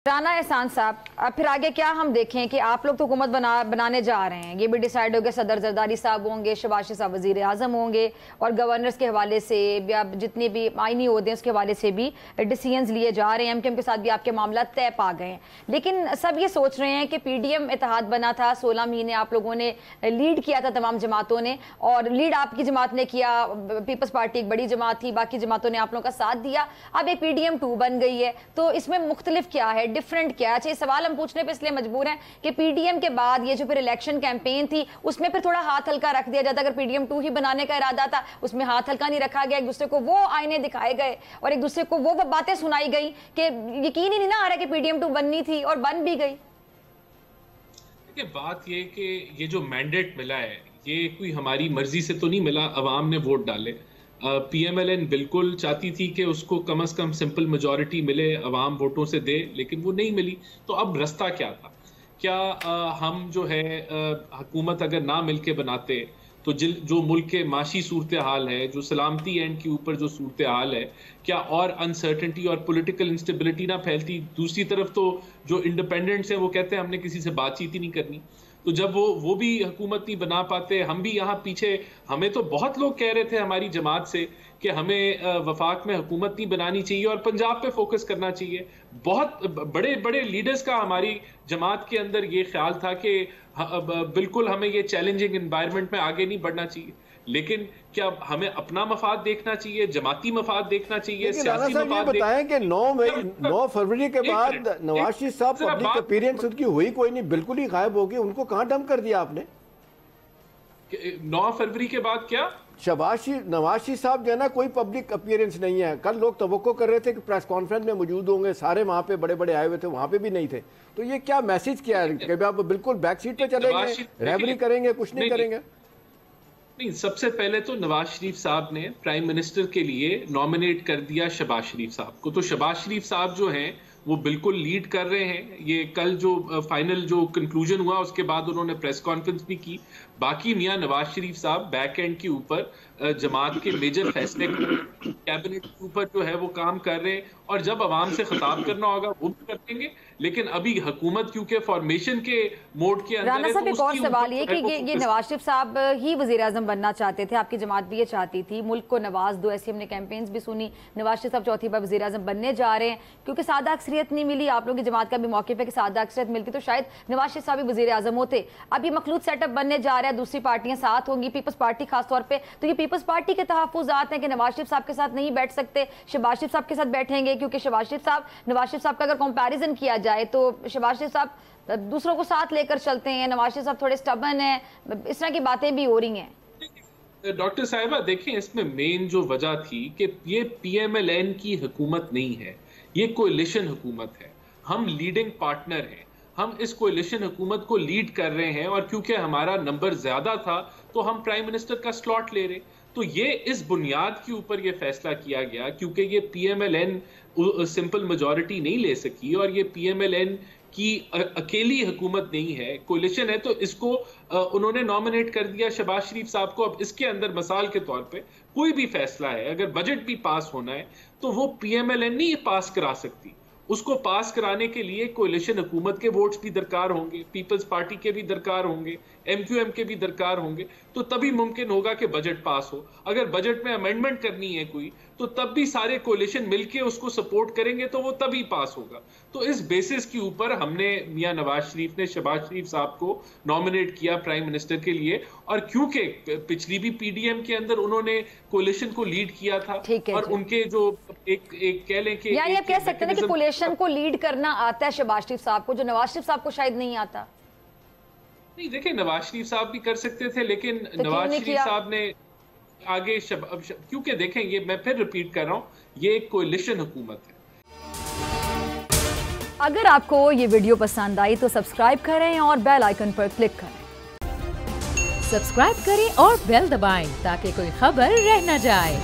राना एहसान साहब, अब फिर आगे क्या हम देखें कि आप लोग तो हुकूमत बनाने जा रहे हैं, ये भी डिसाइड हो गया, सदर जरदारी साहब होंगे, शहबाज शरीफ साहब वज़ीर आज़म होंगे और गवर्नर्स के हवाले से या जितने भी आइनी ओहदे हैं उसके हवाले से भी डिसीजंस लिए जा रहे हैं। एमकेएम के साथ भी आपके मामला तय पा गए हैं, लेकिन सब ये सोच रहे हैं कि पीडीएम इत्तेहाद बना था, 16 महीने आप लोगों ने लीड किया था तमाम जमातों ने, और लीड आपकी जमात ने किया, पीपल्स पार्टी एक बड़ी जमात थी, बाकी जमातों ने आप लोगों का साथ दिया, अब एक पीडीएम 2 बन गई है। तो इसमें मुख्तलिफ क्या है, डिफरेंट क्या है? अच्छा, ये सवाल हम पूछने पे इसलिए मजबूर हैं कि पीडीएम के बाद ये जो फिर इलेक्शन कैंपेन थी उसमें फिर थोड़ा हाथ हल्का रख दिया जाता। अगर पीडीएम 2 ही बनाने का इरादा था उसमें हाथ हल्का नहीं रखा गया, एक दूसरे को वो आईने दिखाए गए और एक दूसरे को वो बातें सुनाई गई कि यकीन ही नहीं ना आ रहा कि पीडीएम 2 बननी थी और बन भी गई। देखिए, बात ये कि ये जो मैंडेट मिला है ये कोई हमारी मर्जी से तो नहीं मिला, अवाम ने वोट डाले। पीएमएलएन बिल्कुल चाहती थी कि उसको कम से कम सिंपल मेजॉरिटी मिले, अवाम वोटों से दे, लेकिन वो नहीं मिली। तो अब रास्ता क्या था? क्या हम जो है हुकूमत अगर ना मिलके बनाते तो जो मुल्क के माशी सूरत हाल है, जो सलामती एंड के ऊपर जो सूरत हाल है, क्या और अनसर्टनिटी और पॉलिटिकल इंस्टेबिलिटी ना फैलती? दूसरी तरफ तो जो इंडिपेंडेंट्स हैं वो कहते हैं हमने किसी से बातचीत ही नहीं करनी। तो जब वो भी हुकूमत नहीं बना पाते, हम भी यहाँ पीछे, हमें तो बहुत लोग कह रहे थे हमारी जमात से कि हमें वफाक में हुकूमत नहीं बनानी चाहिए और पंजाब पे फोकस करना चाहिए। बहुत बड़े बड़े लीडर्स का हमारी जमात के अंदर ये ख्याल था कि बिल्कुल हमें ये चैलेंजिंग एनवायरनमेंट में आगे नहीं बढ़ना चाहिए। लेकिन क्या हमें अपना मफाद देखना चाहिए, जमाती मफाद देखना चाहिए, सियासी मफाद? बताएं कि 9 फरवरी के बाद नवाज शरीफ साहब पब्लिक अपीयरेंस उनकी हुई कोई नहीं, बिल्कुल ही गायब हो गई। उनको कहां डंप कर दिया आपने? 9 फरवरी के बाद क्या नवाज शरीफ साहब जो है ना, कोई पब्लिक अपीयरेंस नहीं है। कल लोग तवक्को कर रहे थे कि प्रेस कॉन्फ्रेंस में मौजूद होंगे, सारे वहां पे बड़े बड़े आए हुए थे, वहां पे भी नहीं थे। तो ये क्या मैसेज किया है कि आप बिल्कुल बैक सीट पे चलेंगे, रहबरी करेंगे, कुछ नहीं करेंगे? नहीं, सबसे पहले तो नवाज शरीफ साहब ने प्राइम मिनिस्टर के लिए नॉमिनेट कर दिया शहबाज शरीफ साहब को। तो शहबाज शरीफ साहब जो हैं वो बिल्कुल लीड कर रहे हैं। ये कल जो फाइनल जो कंक्लूजन हुआ उसके बाद उन्होंने प्रेस कॉन्फ्रेंस भी की। बाकी मियां नवाज शरीफ साहब बैक एंड के ऊपर जमात के मेजर फैसले कैबिनेट के ऊपर जो है वो काम कर रहे हैं, और जब अवाम से खिताब करना होगा वो भी कर देंगे। लेकिन अभी हुकूमत क्योंकि फॉर्मेशन के मोड के अंदर राना साहब, एक और सवाल ये कि ये नवाज शरीफ साहब ही वजीर आजम बनना चाहते थे, आपकी जमात भी ये चाहती थी, मुल्क को नवाज दो, ऐसी हमने कैंपेन्स भी सुनी। नवाज शरीफ साहब चौथी बार वजीर आजम बनने जा रहे हैं, क्योंकि सादा अक्सरियत नहीं मिली। आप लोगों की जमात का भी मौके पे कि सादा अक्सरियत मिलती तो शायद नवाज शरीफ साहब भी वजीर आजम होते। अब ये मखलूत सेटअप बनने जा रहा है, दूसरी पार्टियां साथ होंगी, पीपल्स पार्टी खासतौर पर। तो ये पीपल्स पार्टी के तहफ्फुज़ात हैं कि नवाज शरीफ साहब के साथ नहीं बैठ सकते, शहबाज शरीफ साहब के साथ बैठेंगे, क्योंकि नवाज शरीफ साहब का अगर कंपैरिजन किया जाए तो शहबाज शरीफ साहब दूसरों को साथ लेकर चलते हैं, नवाज शरीफ साहब थोड़े स्टबन हैं, इस तरह की बातें भी हो रही हैं। डॉक्टर साहिबा, देखें, इसमें मेन जो वजह थी कि ये पीएमएलएन की हुकूमत नहीं है, ये कोalition हुकूमत है। हम लीडिंग पार्टनर हैं, हम इस कोalition हुकूमत को लीड कर रहे हैं, और क्योंकि हमारा नंबर ज्यादा था तो हम प्राइम मिनिस्टर का स्लॉट ले रहे। तो ये इस बुनियाद के ऊपर ये फैसला किया गया, क्योंकि ये पीएमएलएन सिंपल मेजॉरिटी नहीं ले सकी, और ये पीएमएलएन की अकेली हुकूमत नहीं है, कोalition है। तो इसको उन्होंने नॉमिनेट कर दिया शहबाज शरीफ साहब को। अब इसके अंदर मिसाल के तौर पे कोई भी फैसला है, अगर बजट भी पास होना है तो वो पीएमएलएन नहीं पास करा सकती। उसको पास कराने के लिए कोalition हुकूमत के वोट्स भी दरकार होंगे, पीपल्स पार्टी के भी दरकार होंगे, एमक्यूएम के भी दरकार होंगे, तो तभी मुमकिन होगा कि बजट पास हो। अगर बजट में अमेंडमेंट करनी है कोई, तो तब भी सारे कोalition मिलके उसको सपोर्ट करेंगे तो वो तभी पास होगा। तो इस बेसिस के ऊपर हमने मियां नवाज शरीफ ने शहबाज शरीफ साहब को नॉमिनेट किया प्राइम मिनिस्टर के लिए, और क्योंकि पिछली भी पीडीएम के अंदर उन्होंने कोalition को लीड किया था, और उनके जो एक कह लें कि यानी आप कह सकते हैं कि कोalition को लीड करना आता है शहबाज शरीफ साहब को, जो नवाज शरीफ साहब को शायद नहीं आता। नहीं, देखिए, नवाज शरीफ साहब भी कर सकते थे, लेकिन तो नवाज शरीफ साहब ने आगे क्योंकि देखें, ये मैं फिर रिपीट कर रहा हूं, ये एक कोalition हुकूमत है। अगर आपको ये वीडियो पसंद आई तो सब्सक्राइब करें और बेल आइकन पर क्लिक करें। सब्सक्राइब करें और बेल दबाएं ताकि कोई खबर रह न जाए।